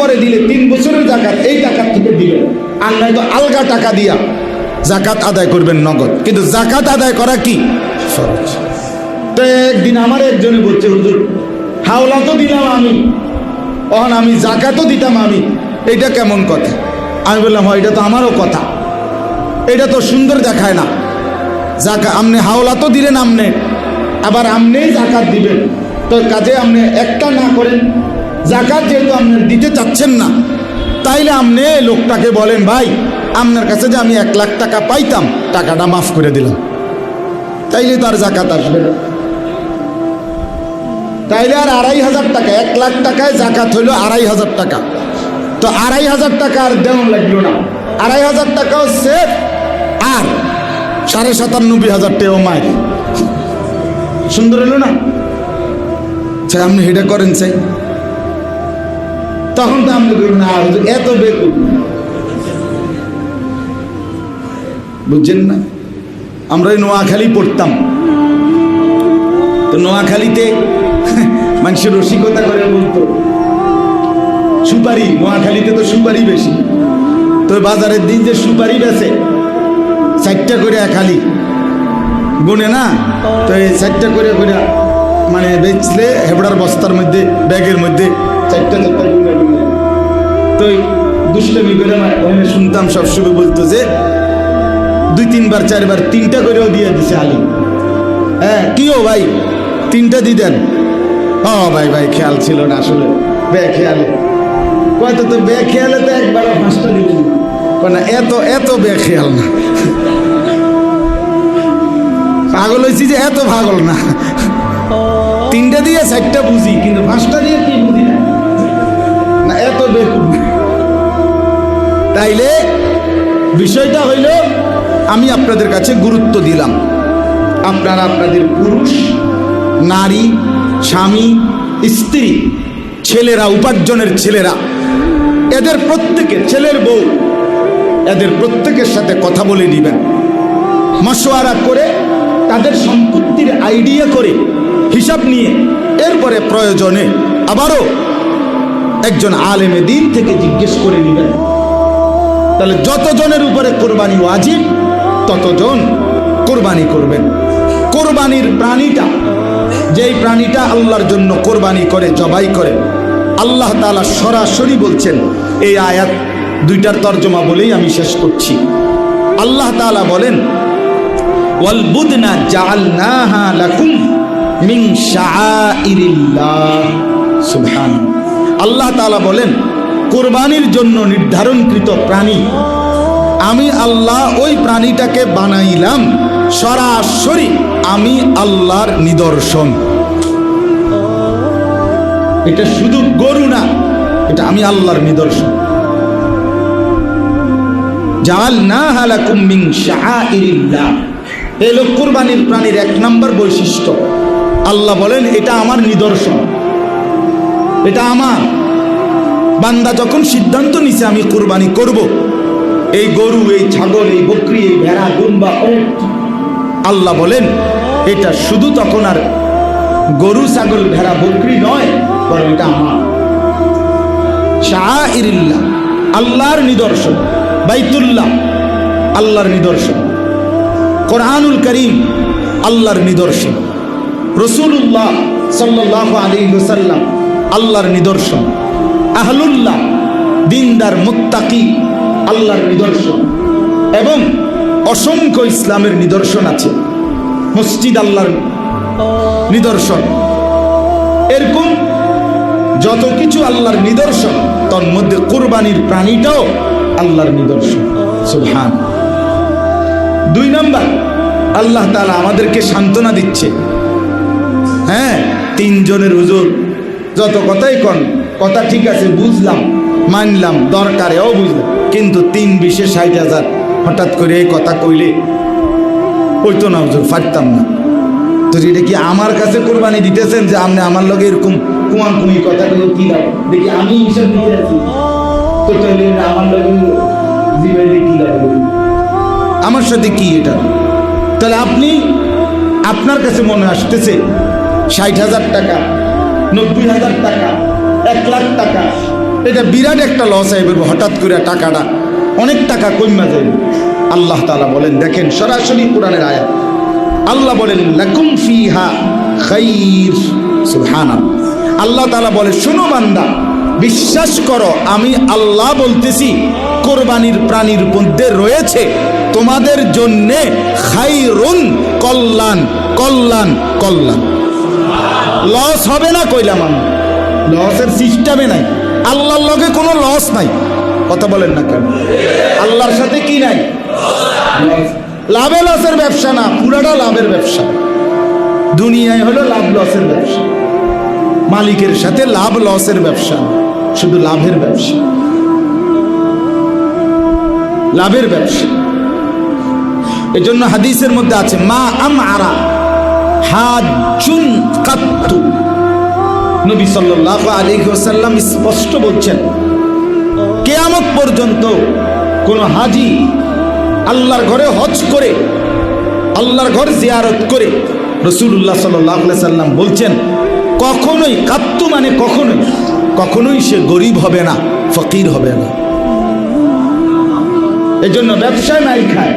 পরে দিলে 3 বছরের জাকাত এই টাকা থেকে দিবেন, আর নাই তো আলগা টাকা দিয়া জাকাত আদায় করবেন নগদ। কিন্তু জাকাত আদায় করা কি ফরজ। তো একদিন আমার একজনে বলছে, হুজুর হাওলা তো দিলাম আমি, অহন আমি জাকাতও দিতাম আমি, এটা কেমন কথা? আমি বললাম হয় এটা তো আমারও কথা, এটা তো সুন্দর দেখায় না। আপনি হাওলা তো দিলেন, আপনি আবার আপনিই জাকাত দিবেন, তো কাজে আপনি একটা না করেন, জাকাত যেহেতু আপনি দিতে চাচ্ছেন না, তাইলে আপনি লোকটাকে বলেন, ভাই আপনার কাছে যে আমি 1 লাখ টাকা পাইতাম, টাকাটা মাফ করে দিলাম, তাইলে তো আর জাকাত আসবে না। তাইলে আর 2500 টাকা, 1 লাখ টাকায় জাকাত হইল 2500 টাকা, তো 2500 টাকা আর দেওয়া লাগলো না, 2500 টাকাও সেফ, আর 97,500 টাকাও মায়। সুন্দর হলো না? চাই আপনি হেডে করেন চাই, তখন তো আপনি বলবেন না এত বেকুব, বুঝছেন না? আমরা নোয়াখালী পড়তাম, তো নোয়াখালীতে মানুষের রসিকতা করে বলতো সুপারি, নোয়াখালীতে তো সুপারি বেশি, তো বাজারের দিন যে সুপারি বেছে 4টা করে খালি গুনে না, তো এই 4টা করে মানে বেচলে হেবড়ার বস্তার মধ্যে, ব্যাগের মধ্যে 4টা গুনে গুনে, তো দুষ্টমি করে ওখানে শুনতাম সবসময় বলতো যে 2-3 বার 4 বার 3টা করেও দিয়ে দিছে আলী। হ্যাঁ কি ও ভাই 3টা দিতেন? ও ভাই ভাই খেয়াল ছিল না আসলে, বেখেয়ালে। কয়তো তো বেখেয়ালে তো একবারও 5টা দিবেন না, এত বেখেয়াল না, পাগল হয়েছি যে এত পাগল না, 3টা দিয়ে 4টা বুঝি, কিন্তু 5টা দিয়ে কি বুঝি না, না এত বেকুব। তাইলে বিষয়টা হইল, আমি আপনাদের কাছে গুরুত্ব দিলাম, আপনারা আপনাদের পুরুষ, নারী, স্বামী, স্ত্রী, ছেলেরা, উপার্জনের ছেলেরা, এদের প্রত্যেকের, ছেলের বউ, এদের প্রত্যেকের সাথে কথা বলে নিবেন, মশওয়ারা করে, তাদের সম্পত্তির আইডিয়া করে, হিসাব নিয়ে, এরপরে প্রয়োজনে আবারও একজন আলেমে দ্বীন থেকে জিজ্ঞেস করে নিবেন। তাহলে যতজনের উপরে কোরবানি ওয়াজিব, ততজন কোরবানি করবেন। কোরবানির প্রাণীটা, যেই প্রাণীটা আল্লাহর জন্য কোরবানি করে, জবাই করে, আল্লাহ তাআলা সরাসরি বলছেন, এই আয়াত 2টার তর্জমা বলেই আমি শেষ করছি। আল্লাহ তাআলা বলেন, ওয়াল বুদনা জাআলনাহা লাকুম মিন শাআইরিল্লাহ। সুবহানাল্লাহ। আল্লাহ তাআলা বলেন, কোরবানির জন্য নির্ধারণকৃত প্রাণী আমি আল্লাহ ওই প্রাণীটাকে বানাইলাম সরাসরি আমি আল্লাহর নিদর্শন। এটা শুধু গরু না, এটা আমি আল্লাহর নিদর্শন। জাআলনাহা লাকুম মিন শাআইরিল্লাহ, এই লোক কুরবানির প্রাণীর 1 নম্বর বৈশিষ্ট্য। আল্লাহ বলেন এটা আমার নিদর্শন, এটা আমার। বান্দা যখন সিদ্ধান্ত নিছে আমি কুরবানি করব, এই গরু, এই ছাগল, এই বকরি, এই ভেড়া, দুম্বা, আল্লাহ বলেন এটা শুধু তখন আর গরু, ছাগল, ভেড়া, বকরি নয়, বরং এটা আমার। শাআইরিল্লাহ, আল্লাহর নিদর্শন। বাইতুল্লাহ, আল্লাহর নিদর্শন। কোরআনুল কারীম, আল্লাহর নিদর্শন। রাসূলুল্লাহ সাল্লাল্লাহু আলাইহি ওয়াসাল্লাম, আল্লাহর নিদর্শন। আহলুল্লাহ, দিনদার, মুত্তাকি, আল্লাহর নিদর্শন। এবং অসংখ্য ইসলামের নিদর্শন আছে। মসজিদ আল্লাহর নিদর্শন। এরকম যত কিছু আল্লাহর নিদর্শন, তার মধ্যে কুরবানির প্রাণীটাও আল্লাহর নিদর্শন। সুবহান। 2 নম্বর, আল্লাহ তাআলা আমাদেরকে সান্ত্বনা দিচ্ছে। হ্যাঁ, 3 জনের হুজুর যত কথাই কন, কথা ঠিক আছে, বুঝলাম, মানলাম, দরকারেও বুঝলাম, কিন্তু 3-20-60,000 হঠাৎ করে এই কথা কইলে ওই তো না হুজুর, পারতাম না। তো এটা কি আমার কাছে কোরবানি দিতেছেন যে আপনি আমার লগে এরকম কুয়াকুই কথাগুলো কি লাভ? দেখি আমি হিসাব নিয়ে আছি, তো তাহলে আমার লগে জীবনে কি লাভ? আমার সাথে কি এটা? তাহলে আপনি, আপনার কাছে মনে আসতেছে 60,000 টাকা, 90,000 টাকা, 1 লাখ টাকা, এটা বিরাট একটা লস আইবে, হঠাৎ করে টাকাটা অনেক টাকা কইমা যাবে। আল্লাহ তাআলা বলেন, দেখেন সরাসরি কোরআনের আয়াত, আল্লাহ বলেন লাকুম ফিহা খাইর। সুবহানাল্লাহ। আল্লাহ তাআলা বলে, শোনো বান্দা, বিশ্বাস করো আমি আল্লাহ বলতেছি, কোরবানির প্রাণীর মধ্যে রয়েছে তোমাদের জন্যে খাইরুন, কল্যাণ কল্যাণ কল্যাণ। লস হবে না কইলাম আমি, লসের সিস্টেমে নাই, আল্লাহর লগে কোনো লস নাই। কথা বলেন না কেন? আল্লাহর সাথে কি নাই? লাভে লসের ব্যবসা না, পুরাটা লাভের ব্যবসা। দুনিয়ায় হলো লাভ লসের ব্যবসা, মালিকের সাথে লাভ লসের ব্যবসা, শুধু লাভের ব্যবসা, লাভের ব্যবসা। এই জন্য হাদিসের মধ্যে আছে, মা আমআরা হাজ্জুন কাত্তু। নবী সাল্লাল্লাহু আলাইহি ওয়াসাল্লাম স্পষ্ট বলছেন, কিয়ামত পর্যন্ত কোন হাজি আল্লাহর ঘরে হজ করে, আল্লাহর ঘর জিয়ারত করে, রাসূলুল্লাহ সাল্লাল্লাহু আলাইহি সাল্লাম বলছেন, কখনোই, কাত্তু মানে কখনোই, কখনোই সে গরিব হবে না, ফকির হবে না। এই জন্য ব্যবসায় মাইর খায়,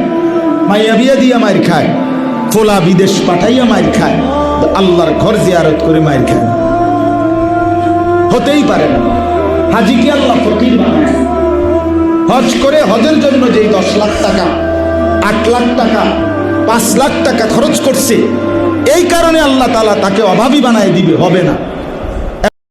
মাইয়া বিয়া দিয়া মাইর খায়, ফোলা বিদেশ পাঠাইয়া মাইর খায়, আল্লাহর ঘর জিয়ারত করে মাইর খায়, হতেই পারে না। হাজিকে আল্লাহ ফকির বানায়। হজ করে, হজের জন্য যেই 10 লাখ টাকা, 8 লাখ টাকা, 5 লাখ টাকা খরচ করছে, এই কারণে আল্লাহ তাআলা তাকে অভাবী বানায় দিবে, হবে না।